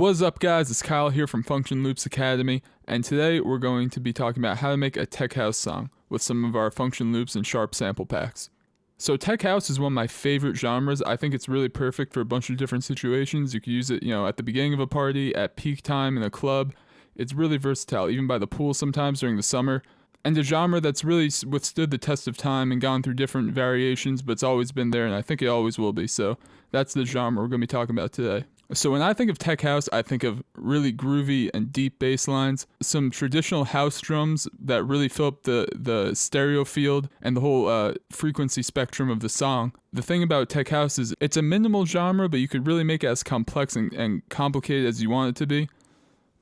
What's up, guys? It's Kyle here from Function Loops Academy, and today we're going to be talking about how to make a tech house song with some of our function loops and sharp sample packs. So tech house is one of my favorite genres. I think it's really perfect for a bunch of different situations. You could use it, at the beginning of a party, at peak time in a club. It's really versatile, even by the pool sometimes during the summer. And a genre that's really withstood the test of time and gone through different variations, but it's always been there, and I think it always will be. So that's the genre we're going to be talking about today. So when I think of tech house, I think of really groovy and deep bass lines, some traditional house drums that really fill up the stereo field and the whole frequency spectrum of the song. The thing about tech house is it's a minimal genre, but you could really make it as complex and complicated as you want it to be.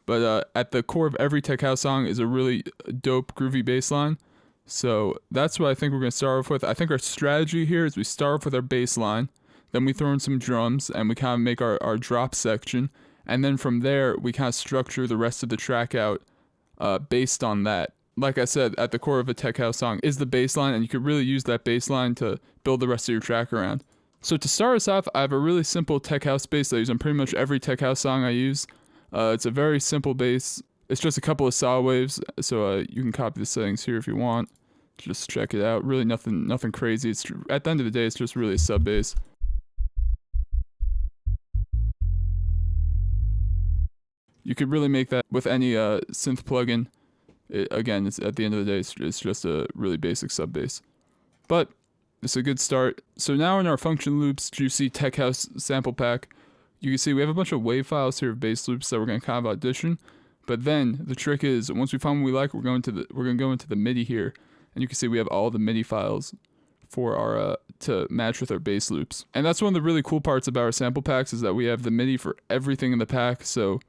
But at the core of every tech house song is a really dope, groovy bass line. So that's what I think we're going to start off with. I think our strategy here is we start off with our bass line. Then we throw in some drums and we kind of make our drop section. And then from there, we kind of structure the rest of the track out based on that. Like I said, at the core of a tech house song is the bass line, and you could really use that bass line to build the rest of your track around. So to start us off, I have a really simple tech house bass that I use on pretty much every tech house song I use. It's a very simple bass. It's just a couple of saw waves, so you can copy the settings here if you want. Just check it out. Really nothing crazy. It's at the end of the day, it's just really a sub bass. You could really make that with any synth plugin. Again, it's at the end of the day, it's just a really basic sub bass. But it's a good start. So now in our function loops juicy tech house sample pack, you can see we have a bunch of wave files here of bass loops that we're going to kind of audition. But then the trick is, once we find what we like, we're going to go into the MIDI here, and you can see we have all the MIDI files for our to match with our bass loops. And that's one of the really cool parts about our sample packs, is that we have the MIDI for everything in the pack. So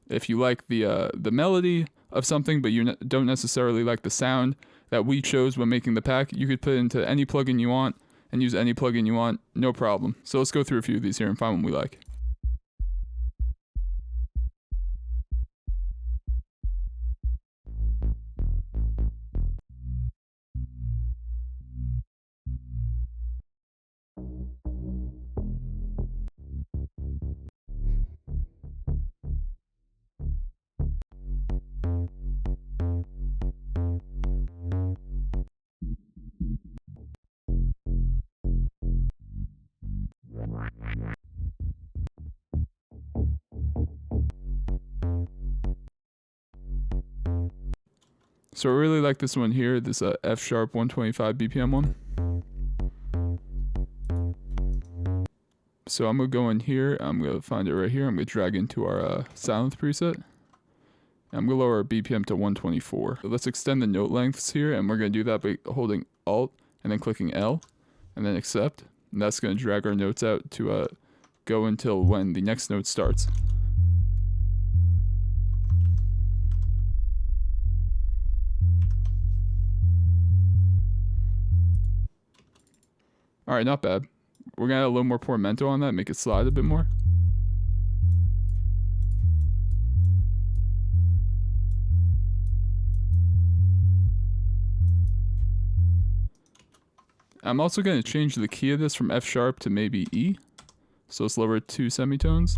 if you like the melody of something, but you don't necessarily like the sound that we chose when making the pack, you could put it into any plugin you want and use any plugin you want, no problem. So let's go through a few of these here and find what we like. So I really like this one here, this F sharp 125 BPM one. So I'm going to go in here, I'm going to find it right here, I'm going to drag into our silence preset. I'm going to lower our BPM to 124. So let's extend the note lengths here, and we're going to do that by holding Alt and then clicking L and then accept. And that's going to drag our notes out to go until when the next note starts. Alright, not bad. We're going to add a little more portamento on that, make it slide a bit more. I'm also going to change the key of this from F sharp to maybe E. So let's lower it 2 semitones.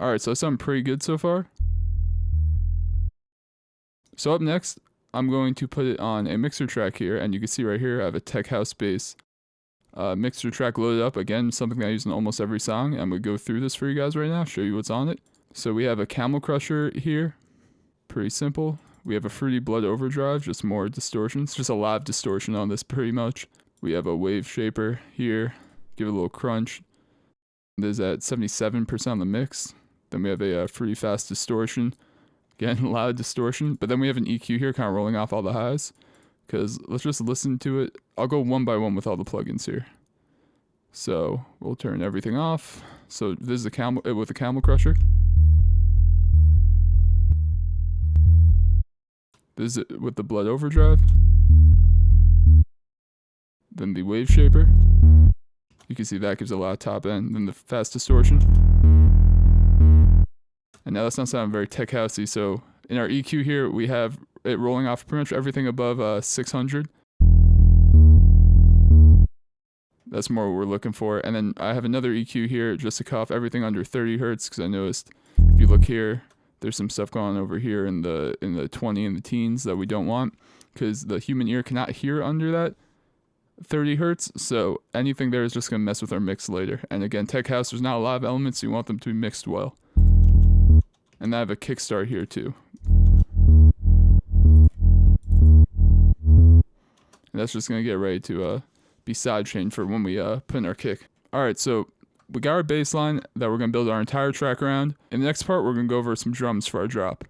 Alright, so that sounds pretty good so far. So up next, I'm going to put it on a mixer track here, and you can see right here I have a tech house bass mixer track loaded up. Again, something that I use in almost every song. I'm going to go through this for you guys right now, show you what's on it. So we have a Camel Crusher here, pretty simple. We have a Fruity Blood Overdrive, just more distortions, just a lot of distortion on this pretty much. We have a Wave Shaper here, give it a little crunch. This is at 77% on the mix. Then we have a Fruity Fast Distortion. Again, a lot of distortion, but then we have an EQ here kind of rolling off all the highs, because let's just listen to it. I'll go one by one with all the plugins here. So we'll turn everything off. So this is a Camel with a Camel Crusher. This is with the Blood Overdrive. Then the Wave Shaper. You can see that gives a lot of top end. Then the Fast Distortion. And now that's not sounding very tech housey, so in our EQ here, we have it rolling off pretty much everything above 600. That's more what we're looking for. And then I have another EQ here just to cut off everything under 30 hertz because I noticed if you look here, there's some stuff going on over here in the 20 and the teens that we don't want because the human ear cannot hear under that 30 hertz. So anything there is just going to mess with our mix later. And again, tech house, there's not a lot of elements, so you want them to be mixed well. And I have a kickstart here too. And that's just going to get ready to be sidechained for when we put in our kick. Alright, so we got our bass line that we're going to build our entire track around. In the next part, we're going to go over some drums for our drop.